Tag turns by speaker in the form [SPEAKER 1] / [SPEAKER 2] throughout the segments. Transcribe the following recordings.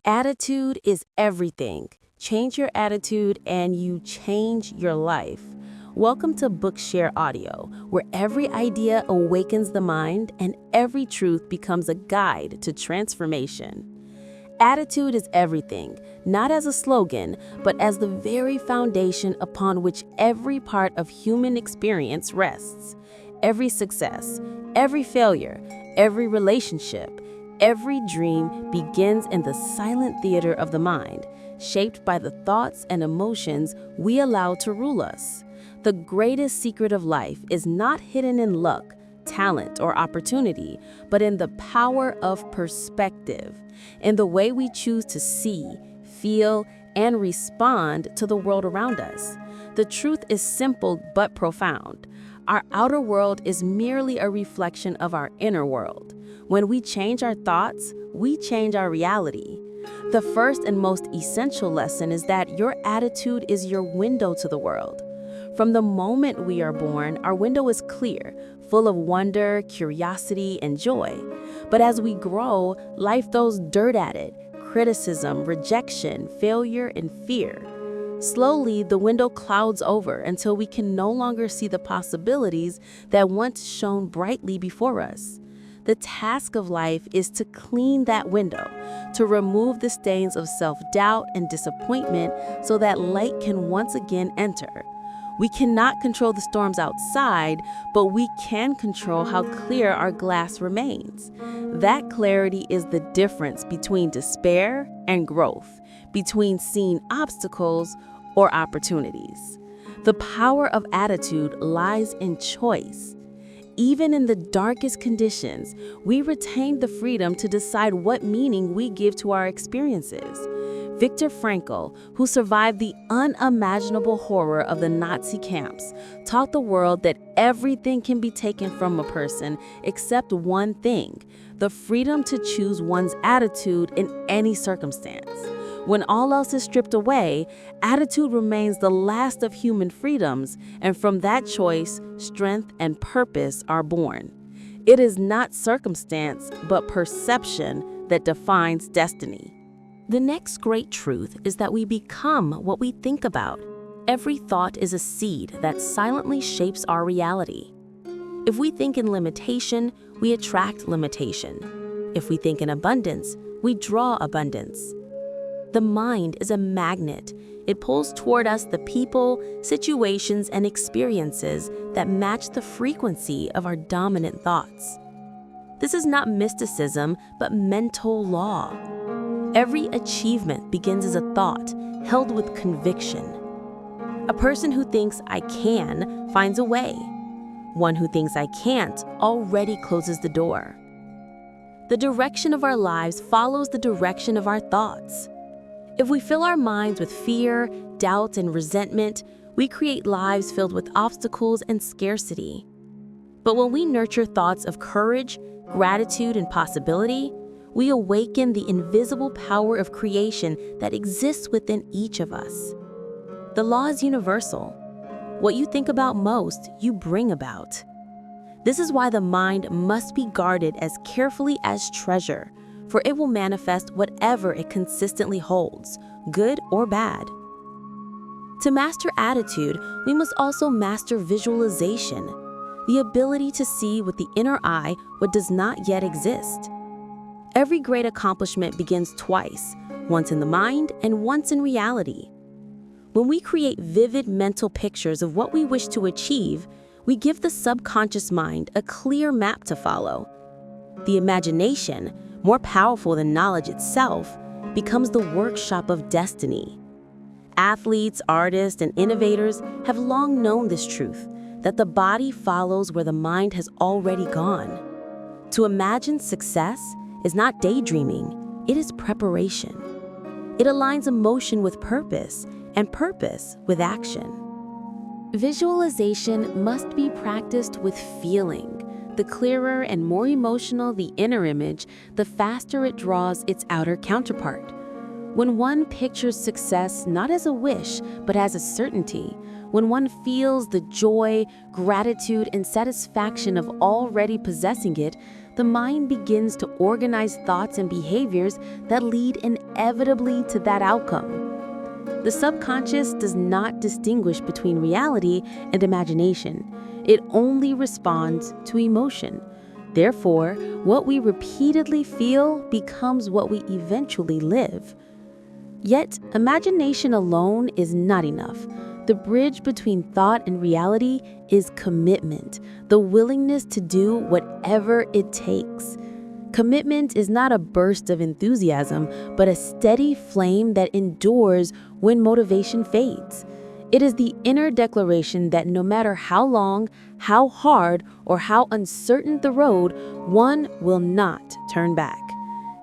[SPEAKER 1] Attitude is everything. Change your attitude and you change your life. Welcome to Bookshare Audio, where every idea awakens the mind and every truth becomes a guide to transformation. Attitude is everything, not as a slogan, but as the very foundation upon which every part of human experience rests. Every success, every failure, every relationship, every dream begins in the silent theater of the mind, shaped by the thoughts and emotions we allow to rule us. The greatest secret of life is not hidden in luck, talent, or opportunity, but in the power of perspective, in the way we choose to see, feel, and respond to the world around us. The truth is simple but profound. Our outer world is merely a reflection of our inner world. When we change our thoughts, we change our reality. The first and most essential lesson is that your attitude is your window to the world. From the moment we are born, our window is clear, full of wonder, curiosity, and joy. But as we grow, life throws dirt at it: criticism, rejection, failure, and fear. Slowly, the window clouds over until we can no longer see the possibilities that once shone brightly before us. The task of life is to clean that window, to remove the stains of self-doubt and disappointment so that light can once again enter. We cannot control the storms outside, but we can control how clear our glass remains. That clarity is the difference between despair and growth, between seeing obstacles or opportunities. The power of attitude lies in choice. Even in the darkest conditions, we retain the freedom to decide what meaning we give to our experiences. Viktor Frankl, who survived the unimaginable horror of the Nazi camps, taught the world that everything can be taken from a person except one thing: the freedom to choose one's attitude in any circumstance. When all else is stripped away, attitude remains the last of human freedoms, and from that choice, strength and purpose are born. It is not circumstance, but perception that defines destiny. The next great truth is that we become what we think about. Every thought is a seed that silently shapes our reality. If we think in limitation, we attract limitation. If we think in abundance, we draw abundance. The mind is a magnet. It pulls toward us the people, situations, and experiences that match the frequency of our dominant thoughts. This is not mysticism, but mental law. Every achievement begins as a thought, held with conviction. A person who thinks "I can" finds a way. One who thinks "I can't" already closes the door. The direction of our lives follows the direction of our thoughts. If we fill our minds with fear, doubt, and resentment, we create lives filled with obstacles and scarcity. But when we nurture thoughts of courage, gratitude, and possibility, we awaken the invisible power of creation that exists within each of us. The law is universal. What you think about most, you bring about. This is why the mind must be guarded as carefully as treasure, for it will manifest whatever it consistently holds, good or bad. To master attitude, we must also master visualization, the ability to see with the inner eye what does not yet exist. Every great accomplishment begins twice, once in the mind and once in reality. When we create vivid mental pictures of what we wish to achieve, we give the subconscious mind a clear map to follow. The imagination, more powerful than knowledge itself, becomes the workshop of destiny. Athletes, artists, and innovators have long known this truth, that the body follows where the mind has already gone. To imagine success is not daydreaming, it is preparation. It aligns emotion with purpose and purpose with action. Visualization must be practiced with feeling. The clearer and more emotional the inner image, the faster it draws its outer counterpart. When one pictures success not as a wish, but as a certainty, when one feels the joy, gratitude, and satisfaction of already possessing it, the mind begins to organize thoughts and behaviors that lead inevitably to that outcome. The subconscious does not distinguish between reality and imagination. It only responds to emotion. Therefore, what we repeatedly feel becomes what we eventually live. Yet, imagination alone is not enough. The bridge between thought and reality is commitment, the willingness to do whatever it takes. Commitment is not a burst of enthusiasm, but a steady flame that endures when motivation fades. It is the inner declaration that no matter how long, how hard, or how uncertain the road, one will not turn back.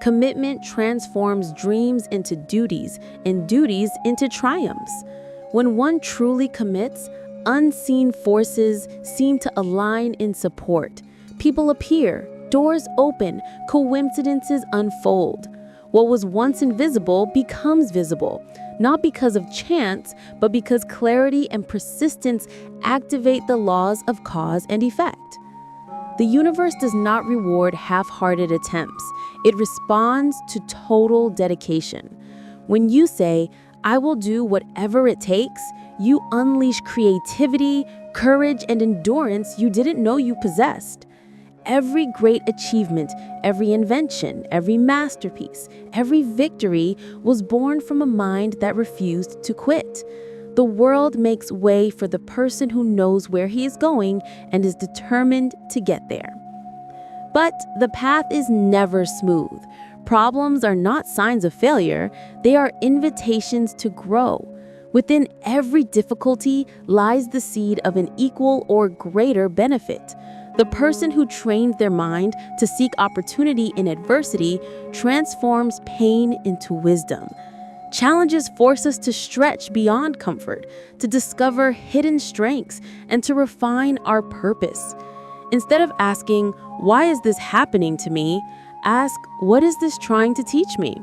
[SPEAKER 1] Commitment transforms dreams into duties and duties into triumphs. When one truly commits, unseen forces seem to align in support. People appear, doors open, coincidences unfold. What was once invisible becomes visible, not because of chance, but because clarity and persistence activate the laws of cause and effect. The universe does not reward half-hearted attempts. It responds to total dedication. When you say, "I will do whatever it takes," you unleash creativity, courage, and endurance you didn't know you possessed. Every great achievement, every invention, every masterpiece, every victory was born from a mind that refused to quit. The world makes way for the person who knows where he is going and is determined to get there. But the path is never smooth. Problems are not signs of failure, they are invitations to grow. Within every difficulty lies the seed of an equal or greater benefit. The person who trained their mind to seek opportunity in adversity transforms pain into wisdom. Challenges force us to stretch beyond comfort, to discover hidden strengths, and to refine our purpose. Instead of asking, "Why is this happening to me?" ask, "What is this trying to teach me?"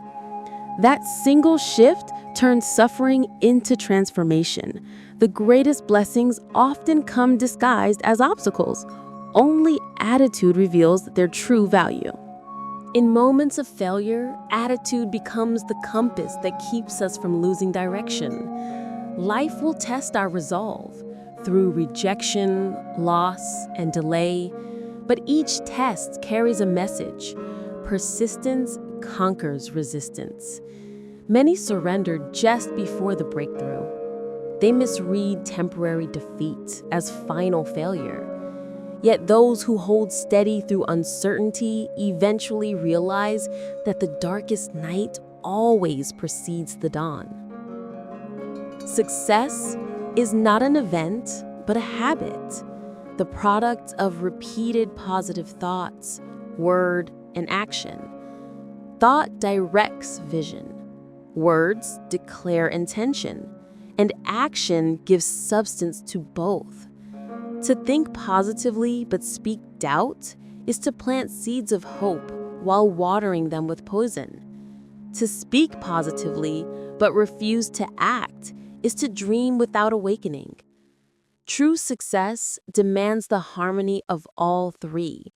[SPEAKER 1] That single shift turns suffering into transformation. The greatest blessings often come disguised as obstacles. Only attitude reveals their true value. In moments of failure, attitude becomes the compass that keeps us from losing direction. Life will test our resolve through rejection, loss, and delay, but each test carries a message. Persistence conquers resistance. Many surrender just before the breakthrough. They misread temporary defeat as final failure. Yet those who hold steady through uncertainty eventually realize that the darkest night always precedes the dawn. Success is not an event, but a habit, the product of repeated positive thoughts, word, and action. Thought directs vision. Words declare intention, and action gives substance to both. To think positively but speak doubt is to plant seeds of hope while watering them with poison. To speak positively but refuse to act is to dream without awakening. True success demands the harmony of all three: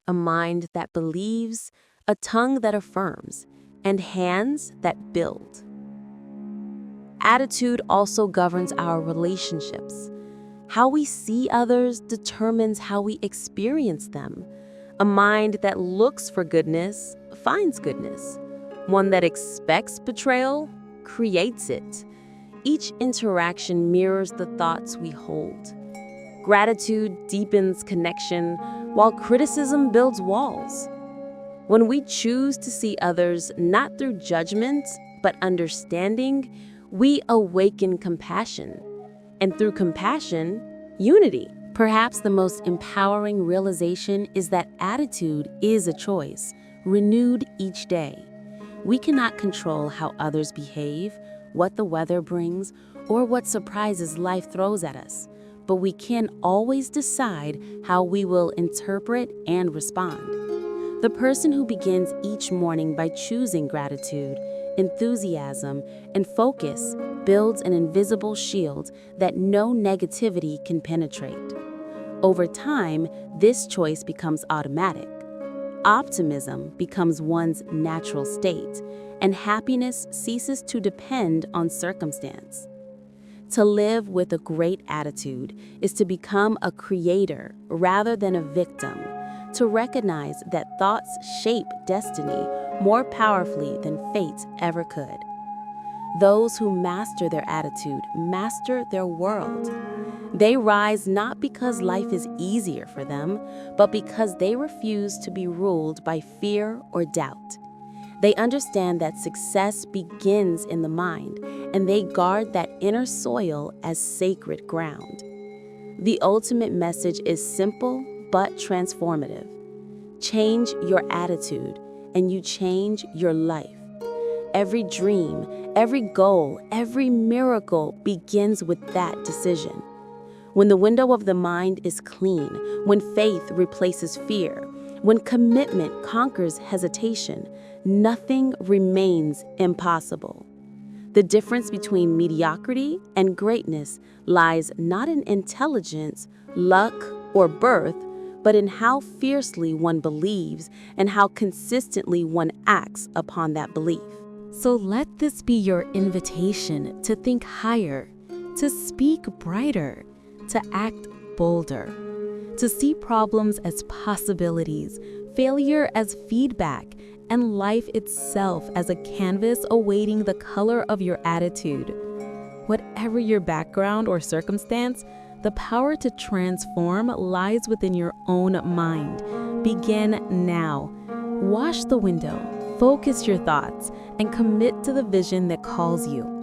[SPEAKER 1] a mind that believes, a tongue that affirms, and hands that build. Attitude also governs our relationships. How we see others determines how we experience them. A mind that looks for goodness finds goodness. One that expects betrayal creates it. Each interaction mirrors the thoughts we hold. Gratitude deepens connection, while criticism builds walls. When we choose to see others not through judgment, but understanding, we awaken compassion. And through compassion, unity. Perhaps the most empowering realization is that attitude is a choice, renewed each day. We cannot control how others behave, what the weather brings, or what surprises life throws at us, but we can always decide how we will interpret and respond. The person who begins each morning by choosing gratitude, enthusiasm, and focus builds an invisible shield that no negativity can penetrate. Over time, this choice becomes automatic. Optimism becomes one's natural state, and happiness ceases to depend on circumstance. To live with a great attitude is to become a creator rather than a victim, to recognize that thoughts shape destiny more powerfully than fate ever could. Those who master their attitude master their world. They rise not because life is easier for them, but because they refuse to be ruled by fear or doubt. They understand that success begins in the mind, and they guard that inner soil as sacred ground. The ultimate message is simple but transformative. Change your attitude, and you change your life. Every dream, every goal, every miracle begins with that decision. When the window of the mind is clean, when faith replaces fear, when commitment conquers hesitation, nothing remains impossible. The difference between mediocrity and greatness lies not in intelligence, luck, or birth, but in how fiercely one believes and how consistently one acts upon that belief. So let this be your invitation to think higher, to speak brighter, to act bolder, to see problems as possibilities, failure as feedback, and life itself as a canvas awaiting the color of your attitude. Whatever your background or circumstance, the power to transform lies within your own mind. Begin now. Wash the window, focus your thoughts, and commit to the vision that calls you.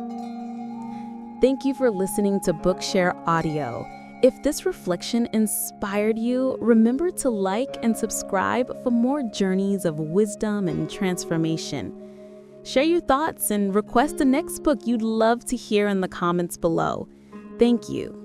[SPEAKER 1] Thank you for listening to Bookshare Audio. If this reflection inspired you, remember to like and subscribe for more journeys of wisdom and transformation. Share your thoughts and request the next book you'd love to hear in the comments below. Thank you.